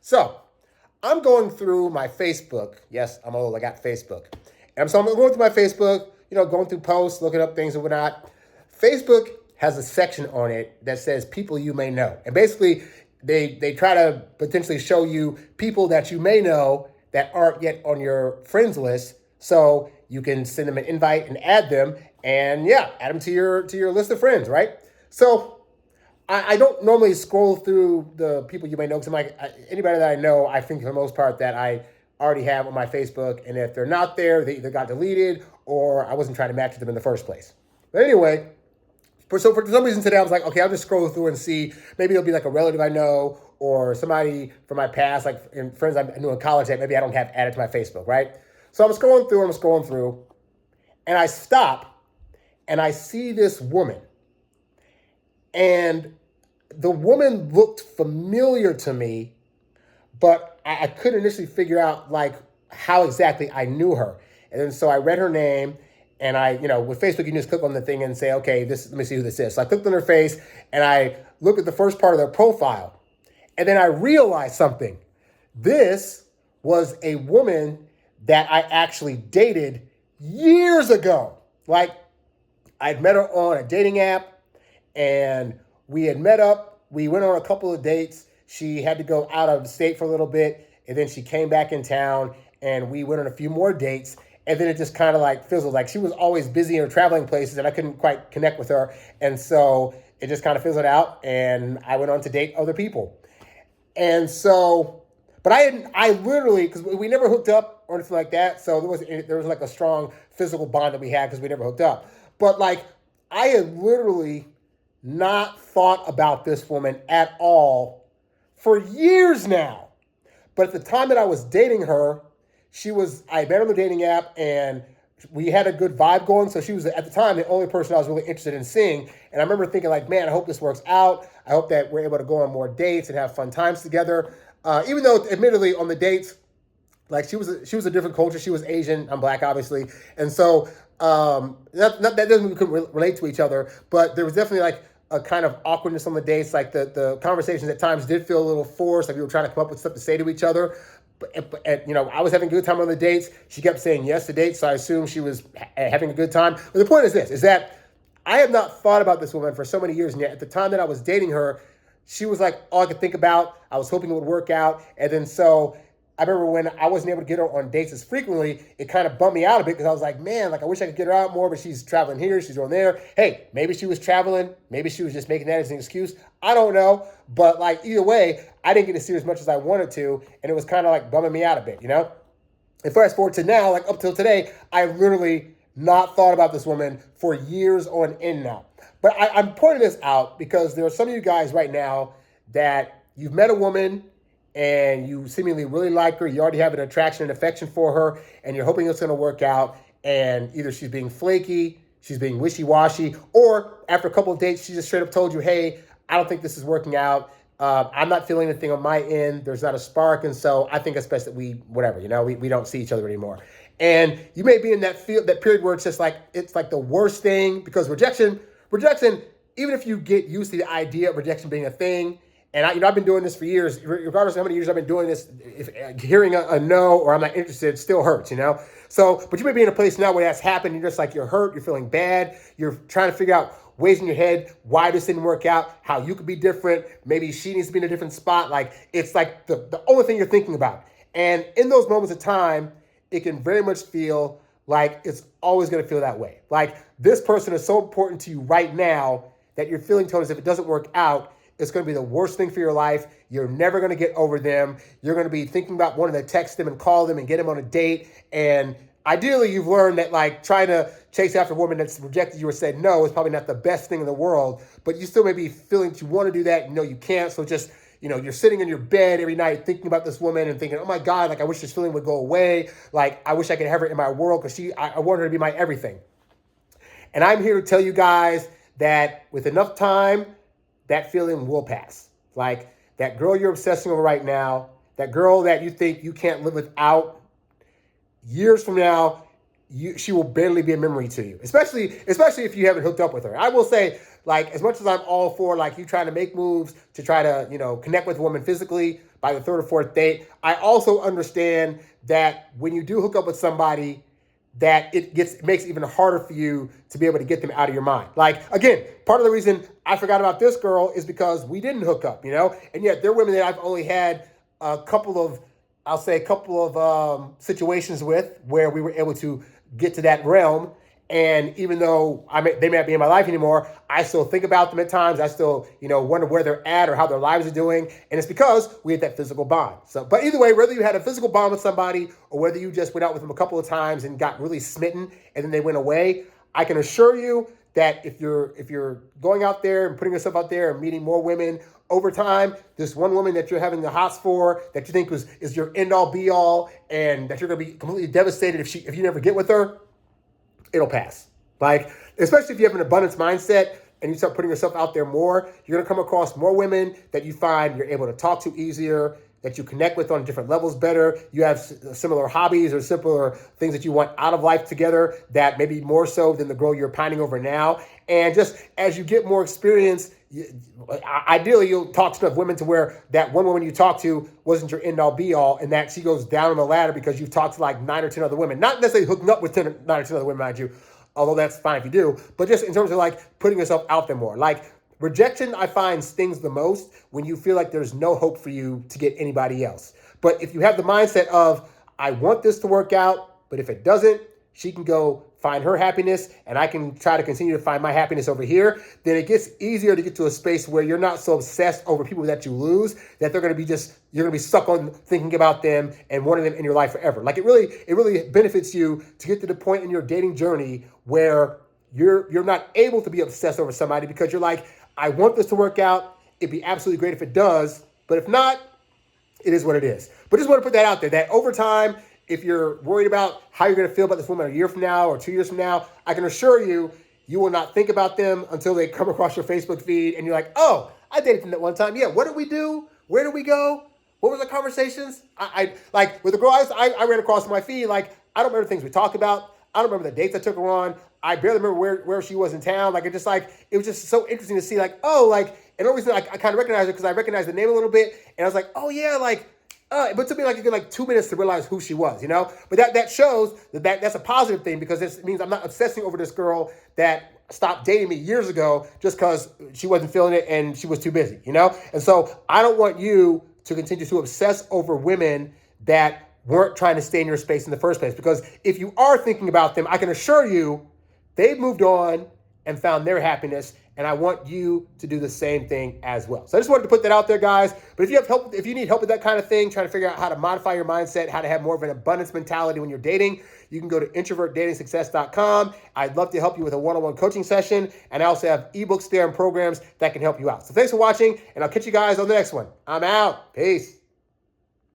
So I'm going through my Facebook. Yes, I'm old. I got Facebook. And so I'm going through my Facebook, going through posts, looking up things and whatnot. Facebook has a section on it that says people you may know. And basically, they try to potentially show you people that you may know that aren't yet on your friends list. So you can send them an invite and add them. And yeah, add them to your list of friends, right? So I don't normally scroll through the people you may know because I'm like, anybody that I know, I think for the most part that I already have on my Facebook. And if they're not there, they either got deleted or I wasn't trying to match with them in the first place. But anyway, for some reason today, I was like, okay, I'll just scroll through and see. Maybe it'll be like a relative I know or somebody from my past, like friends I knew in college that maybe I don't have added to my Facebook, right? So I'm scrolling through, and I stop and I see this woman. And the woman looked familiar to me, but I couldn't initially figure out like how exactly I knew her. And then so I read her name, and I, with Facebook, you can just click on the thing and say, okay, let me see who this is. So I clicked on her face and I looked at the first part of their profile, and then I realized something. This was a woman that I actually dated years ago. Like I'd met her on a dating app, and we had met up. We went on a couple of dates. She had to go out of state for a little bit, and then she came back in town, and we went on a few more dates, and then it just kind of like fizzled. Like she was always busy in her traveling places, and I couldn't quite connect with her, and so it just kind of fizzled out, and I went on to date other people. And so, but I literally, because we never hooked up or anything like that, so there was like a strong physical bond that we had because we never hooked up. But like I had literally not thought about this woman at all for years now. But at the time that I was dating her, I met her on the dating app and we had a good vibe going. So she was, at the time, the only person I was really interested in seeing. And I remember thinking like, man, I hope this works out. I hope that we're able to go on more dates and have fun times together. Even though admittedly on the dates, like she was a different culture. She was Asian. I'm Black, obviously. And so that doesn't mean we couldn't relate to each other, but there was definitely like a kind of awkwardness on the dates. Like the conversations at times did feel a little forced. Like we were trying to come up with stuff to say to each other. But I was having a good time on the dates. She kept saying yes to dates, so I assumed she was having a good time. But the point is this, is that I have not thought about this woman for so many years. And yet at the time that I was dating her, she was like all I could think about. I was hoping it would work out. And then so I remember when I wasn't able to get her on dates as frequently, it kind of bummed me out a bit because I was like, man, like I wish I could get her out more, but she's traveling here, she's going there. Hey, maybe she was traveling. Maybe she was just making that as an excuse. I don't know. But like either way, I didn't get to see her as much as I wanted to. And it was kind of like bumming me out a bit, And fast forward to now, like up till today, I've literally not thought about this woman for years on end now. But I'm pointing this out because there are some of you guys right now that you've met a woman and you seemingly really like her, you already have an attraction and affection for her, and you're hoping it's going to work out, and either she's being flaky, she's being wishy-washy, or after a couple of dates, she just straight up told you, hey, I don't think this is working out. I'm not feeling anything on my end. There's not a spark, and so I think it's best that we don't see each other anymore. And you may be in that period where it's just like, it's like the worst thing, because rejection, even if you get used to the idea of rejection being a thing, and I've been doing this for years, regardless of how many years I've been doing this, hearing a no or I'm not interested still hurts, So, but you may be in a place now where that's happened. You're just like, you're hurt, you're feeling bad. You're trying to figure out ways in your head why this didn't work out, how you could be different. Maybe she needs to be in a different spot. Like, it's like the only thing you're thinking about. And in those moments of time, it can very much feel like it's always going to feel that way. Like this person is so important to you right now that you're feeling told as if it doesn't work out, it's going to be the worst thing for your life. You're never going to get over them. You're going to be thinking about wanting to text them and call them and get them on a date. And ideally, you've learned that like trying to chase after a woman that's rejected you or said no is probably not the best thing in the world. But you still may be feeling that you want to do that. You can't. So just, you're sitting in your bed every night thinking about this woman and thinking, oh my God, like I wish this feeling would go away. Like I wish I could have her in my world because I want her to be my everything. And I'm here to tell you guys that with enough time, that feeling will pass. Like that girl you're obsessing over right now, that girl that you think you can't live without, years from now, she will barely be a memory to you, especially if you haven't hooked up with her. I will say, like, as much as I'm all for like you trying to make moves to try to, connect with a woman physically by the third or fourth date, I also understand that when you do hook up with somebody, that it makes it even harder for you to be able to get them out of your mind. Like, again, part of the reason I forgot about this girl is because we didn't hook up, and yet there are women that I've only had a couple of situations with where we were able to get to that realm. And even though they may not be in my life anymore, I still think about them at times. I still, wonder where they're at or how their lives are doing. And it's because we had that physical bond. So, but either way, whether you had a physical bond with somebody or whether you just went out with them a couple of times and got really smitten and then they went away, I can assure you that if you're going out there and putting yourself out there and meeting more women over time, this one woman that you're having the hots for, that you think is your end all be all, and that you're going to be completely devastated if you never get with her, it'll pass. Like, especially if you have an abundance mindset and you start putting yourself out there more, you're going to come across more women that you find you're able to talk to easier, that you connect with on different levels better. You have similar hobbies or similar things that you want out of life together, that maybe more so than the girl you're pining over now. And just as you get more experience, ideally you'll talk to enough women to where that one woman you talked to wasn't your end all be all, and that she goes down on the ladder because you've talked to like 9 or 10 other women. Not necessarily hooking up with 9 or 10 other women, mind you, although that's fine if you do, but just in terms of like putting yourself out there more. Like, rejection, I find, stings the most when you feel like there's no hope for you to get anybody else. But if you have the mindset of, I want this to work out, but if it doesn't, she can go find her happiness and I can try to continue to find my happiness over here, then it gets easier to get to a space where you're not so obsessed over people that you lose that you're going to be stuck on thinking about them and wanting them in your life forever. Like, it really benefits you to get to the point in your dating journey where you're not able to be obsessed over somebody because you're like, I want this to work out. It'd be absolutely great if it does. But if not, it is what it is. But just want to put that out there, that over time, if you're worried about how you're going to feel about this woman a year from now or 2 years from now, I can assure you, you will not think about them until they come across your Facebook feed and you're like, oh, I dated them that one time. Yeah, what did we do? Where did we go? What were the conversations? I like with the girl I ran across my feed, like, I don't remember things we talked about. I don't remember the dates I took her on. I barely remember where she was in town. Like, it was just so interesting to see, like, oh, like, and the reason I kind of recognized her because I recognized the name a little bit. And I was like, oh, yeah, like, but it took me like a good 2 minutes to realize who she was, But that shows that's a positive thing because it means I'm not obsessing over this girl that stopped dating me years ago just because she wasn't feeling it and she was too busy, And so I don't want you to continue to obsess over women that weren't trying to stay in your space in the first place. Because if you are thinking about them, I can assure you they've moved on and found their happiness. And I want you to do the same thing as well. So I just wanted to put that out there, guys. But if you need help with that kind of thing, trying to figure out how to modify your mindset, how to have more of an abundance mentality when you're dating, you can go to introvertdatingsuccess.com. I'd love to help you with a one-on-one coaching session. And I also have eBooks there and programs that can help you out. So thanks for watching, and I'll catch you guys on the next one. I'm out. Peace.